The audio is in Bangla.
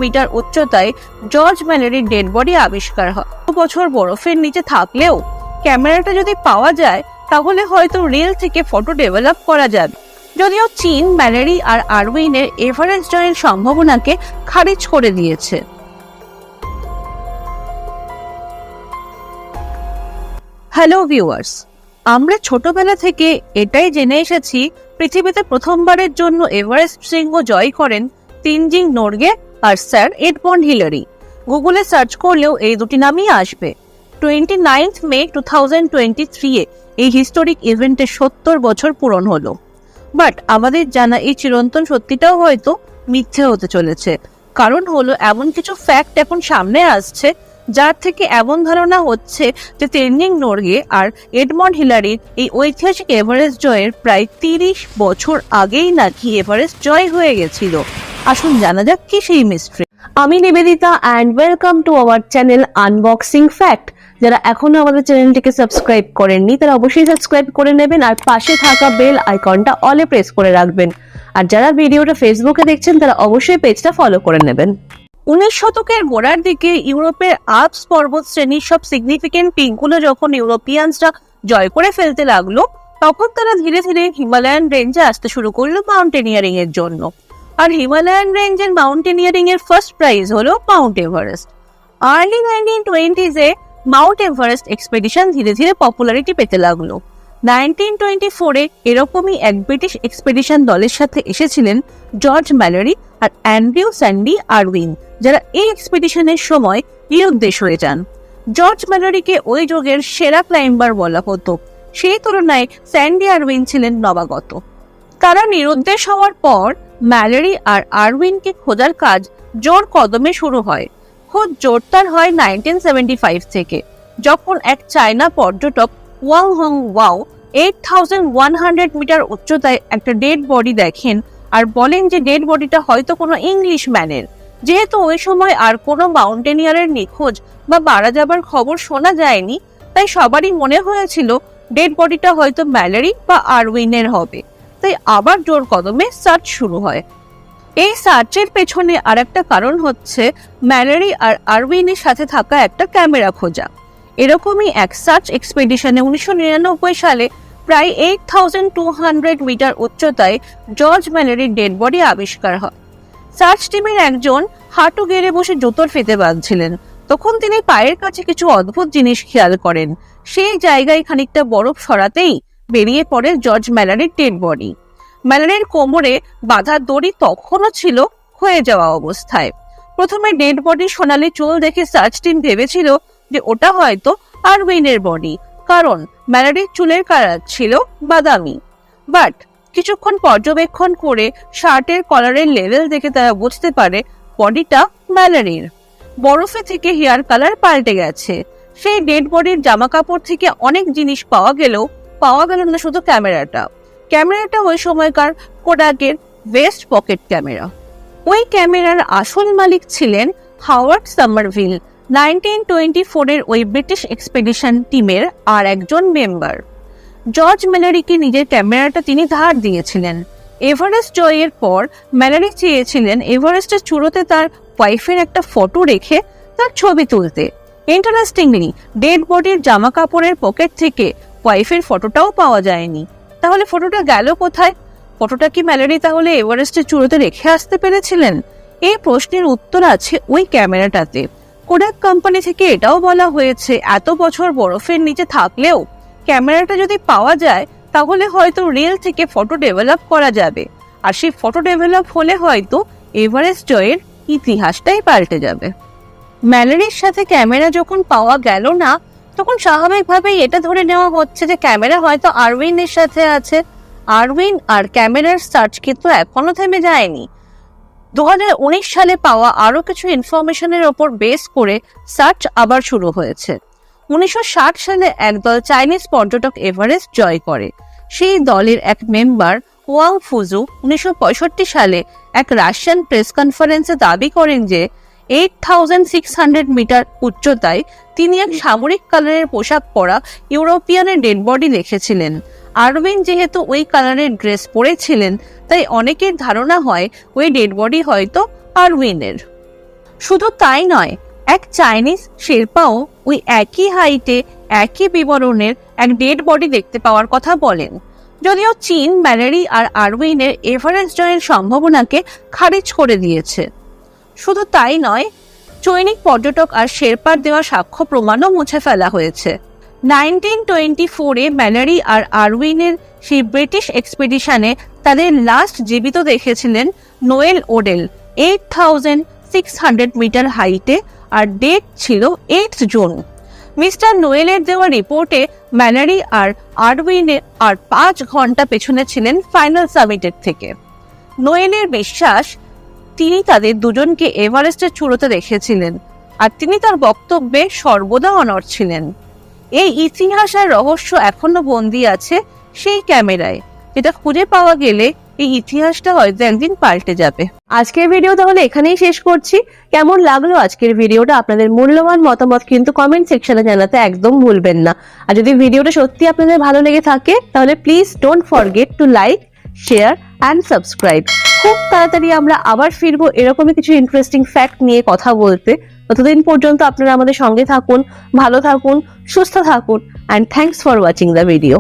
মিটার উচ্চতায় জর্জ ম্যালারির ডেড বডি আবিষ্কার হয়। বছর বরফের নিচে থাকলেও ক্যামেরাটা যদি পাওয়া যায় তাহলে হয়তো রিল থেকে ফটো ডেভেলপ করা যাবে। যদিও চীন ম্যালারি আর আরউইনের এভারেস্ট জয়ের সম্ভাবনাকে খারিজ করে দিয়েছে। হ্যালো ভিউয়ার্স, আমরা ছোটবেলা থেকে এটাই জেনে এসেছি পৃথিবীতে প্রথমবারের জন্য এভারেস্ট শৃঙ্গ জয় করেন তেনজিং নোরগে আর স্যার এডমন্ড হিলারি। গুগলে সার্চ করলেও এই দুটি নামই আসবে। 29 মে 2023 এই হিস্টোরিক ইভেন্টের 70 বছর পূরণ হলো। বাট আমাদের জানা এই চিরন্তন সত্যিটাও হয়তো মিথ্যে হতে চলেছে। কারণ হলো এমন কিছু ফ্যাক্ট এখন সামনে আসছে যার থেকে এমন ধারণা হচ্ছে যে তেনজিং নোরগে আর এডমন্ড হিলারির এই ঐতিহাসিক এভারেস্ট জয়ের প্রায় 30 বছর আগেই নাকি এভারেস্ট জয় হয়ে গেছিল। আসুন জানা যাক কি সেই মিস্ট্রি। আমি Nivedita and welcome to our channel unboxing fact. যারা এখনো আমাদের চ্যানেলটিকে সাবস্ক্রাইব করেননি তারা অবশ্যই সাবস্ক্রাইব করে নেবেন আর পাশে থাকা বেল আইকনটা অলে প্রেস করে রাখবেন। আর যারা ভিডিওটা ফেসবুকে দেখছেন তারা অবশ্যই পেজটা ফলো করে নেবেন। 19 শতকের গোড়ার দিকে ইউরোপের আল্পস পর্বত শ্রেণীর সব সিগনিফিকেন্ট পিকগুলো যখন ইউরোপিয়ানসরা জয় করে ফেলতে লাগলো তখন তারা ধীরে ধীরে হিমালয়ান রেঞ্জে আসতে শুরু করলো মাউন্টেনিয়ারিং এর জন্য। আর হিমালয়ান রেঞ্জের মাউন্টেনিয়ারিং এর ফার্স্ট প্রাইজ হলো Mount Everest. Early 1920s Mount Everest expedition ধীরে ধীরে পপুলারিটি পেতে লাগলো। 1924 এরকমই এক ব্রিটিশ এক্সপেডিশন দলের সাথে এসেছিলেন জর্জ ম্যালারি আর অ্যান্ড্রিউ স্যান্ডি আরউইন, যারা এই এক্সপেডিশনের সময় নিরুদ্দেশ হয়ে যান। জর্জ ম্যালারিকে ওই যুগের সেরা ক্লাইম্বার বলা হতো, সেই তুলনায় স্যান্ডি আরউইন ছিলেন নবাগত। তারা নিরুদ্দেশ হওয়ার পর ম্যালারি আর আরউইনকে খোঁজার কাজ জোর কদমে শুরু হয়। খোঁজ জোরদার হয় 1975 থেকে, যখন এক চায়না পর্যটক ওয়াং হং ওয়াও 8100 মিটার উচ্চতায় একটা ডেড বডি দেখেন আর বলেন যে ডেড বডিটা হয়তো কোনো ইংলিশ ম্যানের। যেহেতু ওই সময় আর কোনো মাউন্টেনিয়ারের নিখোঁজ বা মারা যাবার খবর শোনা যায়নি, তাই সবারই মনে হয়েছিল ডেড বডিটা হয়তো ম্যালারি বা আরউইনের হবে। তাই আবার জোর কদমে সার্চ শুরু হয়। এই সার্চের পেছনে আর একটা কারণ হচ্ছে ম্যালারি আর আরউইনের সাথে থাকা একটা ক্যামেরা খোঁজা। এরকমই এক সার্চ এক্সপেডিশনে 1999 সালে প্রায় 8200 মিটার উচ্চতায় জর্জ ম্যালারির ডেড বডি আবিষ্কার হয়। সার্চ টিমের একজন হাঁটু গেড়ে বসে জুতোর ফিতে বাঁধছিলেন। তখন তিনি পায়ের কাছে কিছু অদ্ভুত জিনিস খেয়াল করেন। সেই জায়গায় খানিকটা বরফ সরাতেই বেরিয়ে পড়ে জর্জ ম্যালারির ডেড বডি। ম্যালারির কোমরে বাঁধা দড়ি তখনও ছিল ক্ষয়ে যাওয়া অবস্থায়। প্রথমে ডেড বডির সোনালি চুল দেখে সার্চ টিম ভেবেছিল যে ওটা হয়তো আরউইনের বডি, কারণ ম্যালারির চুলের কালার ছিল বাদামি। বাট কিছুক্ষণ পর্যবেক্ষণ করে শার্টের কলারের লেভেল দেখে তারা বুঝতে পারে বডিটা ম্যালারির। বরফে থেকে হেয়ার কালার পাল্টে গেছে। সেই ডেড বডির জামা কাপড় থেকে অনেক জিনিস পাওয়া গেল না শুধু ক্যামেরাটা ওই সময়কার কোডাকের ওয়েস্ট পকেট ক্যামেরা। ওই ক্যামেরার আসল মালিক ছিলেন হাওয়ার্ড সামারভিল, 1924 ওই ব্রিটিশ এক্সপেডিশন টিমের আর একজন মেম্বার। জর্জ ম্যালারিকে নিজের ক্যামেরাটা তিনি ধার দিয়েছিলেন। এভারেস্ট জয়ের পর ম্যালারি চেয়েছিলেন এভারেস্টের চূড়োতে তার ওয়াইফের একটা ফটো রেখে তার ছবি তুলতে। ইন্টারেস্টিংলি ডেড বডির জামা কাপড়ের পকেট থেকে ওয়াইফের ফটোটাও পাওয়া যায়নি। তাহলে ফটোটা গেল কোথায়? ফটোটা কি ম্যালারি তাহলে এভারেস্টের চূড়োতে রেখে আসতে পেরেছিলেন? এই প্রশ্নের উত্তর আছে ওই ক্যামেরাটাতে। কোডাক কোম্পানি থেকে এটাও বলা হয়েছে এত বছর বরফের নিচে থাকলেও ক্যামেরাটা যদি পাওয়া যায় তাহলে হয়তো রিল থেকে ফটো ডেভেলপ করা যাবে। আর সেই ফটো ডেভেলপ হলে হয়তো এভারেস্ট জয়ের ইতিহাসটাই পাল্টে যাবে। ম্যালারির সাথে ক্যামেরা যখন পাওয়া গেল না, তখন স্বাভাবিকভাবেই এটা ধরে নেওয়া হচ্ছে যে ক্যামেরা হয়তো আরউইনের সাথে আছে। আরউইন আর ক্যামেরার সার্চ কিন্তু এখনো থেমে যায়নি। 2019 সালে পাওয়া আরো কিছু ইনফরমেশনের ওপর বেস করে সার্চ আবার শুরু হয়েছে। 1960 সালে একদল চাইনিজ পর্যটক এভারেস্ট জয় করে। সেই দলের এক মেম্বার ওয়াং ফুজু 1965 সালে এক রাশিয়ান প্রেস কনফারেন্সে দাবি করেন যে 8600 মিটার উচ্চতায় তিনি এক সামরিক কালারের পোশাক পরা ইউরোপিয়ানের ডেড বডি দেখেছিলেন। আরউইন যেহেতু ওই কালারের ড্রেস পরেছিলেন, তাই অনেকের ধারণা হয় ওই ডেড বডি হয়তো আরউইনের। শুধু তাই নয়, এক চাইনিজ শেরপাও ওই একই হাইটে একই বিবরণের এক ডেড বডি দেখতে পাওয়ার কথা বলেন। যদিও চীন ম্যালারি আর আরউইনের এভারেস্ট জয়ের সম্ভাবনাকে খারিজ করে দিয়েছে। শুধু তাই নয়, চৈনিক পর্যটক আর শেরপার দেওয়া সাক্ষ্য প্রমাণও মুছে ফেলা হয়েছে। 1924-এ ম্যালারি আর আরউইনের সেই ব্রিটিশ এক্সপিডিশনে তাদের লাস্ট জীবিত দেখেছিলেন নোয়েল ওডেল 8600 মিটার হাইটে, আর ডেট ছিল 8 জুন। মিস্টার নোয়েলের দেওয়া রিপোর্টে ম্যালারি আর আরউইনের আর 5 ঘন্টা পেছনে ছিলেন ফাইনাল সামিটের থেকে। নোয়েলের বিশ্বাস, তিনি তাদের দুজনকে এভারেস্টের চূড়োতে দেখেছিলেন, আর তিনি তার বক্তব্যে সর্বদা অনড় ছিলেন। এই ইতিহাস আর রহস্য এখনো বন্দী আছে সেই ক্যামেরায়, যেটা খুঁজে পাওয়া গেলে এই ইতিহাসটা হয়তো একদিন পাল্টে যাবে। আজকের ভিডিও তাহলে এখানেই শেষ করছি। কেমন লাগলো আজকের ভিডিওটা? আপনাদের মূল্যবান মতামত কিন্তু কমেন্ট সেকশনে জানাতে একদম ভুলবেন না। আর যদি ভিডিওটা সত্যি আপনাদের ভালো লেগে থাকে তাহলে please don't forget to like, share and subscribe. খুব তাড়াতাড়ি আমরা আবার ফিরবো এরকমই কিছু ইন্টারেস্টিং ফ্যাক্ট নিয়ে কথা বলতে। ততদিন পর্যন্ত আপনারা আমাদের সঙ্গে থাকুন, ভালো থাকুন, সুস্থ থাকুন, and thanks for watching the video.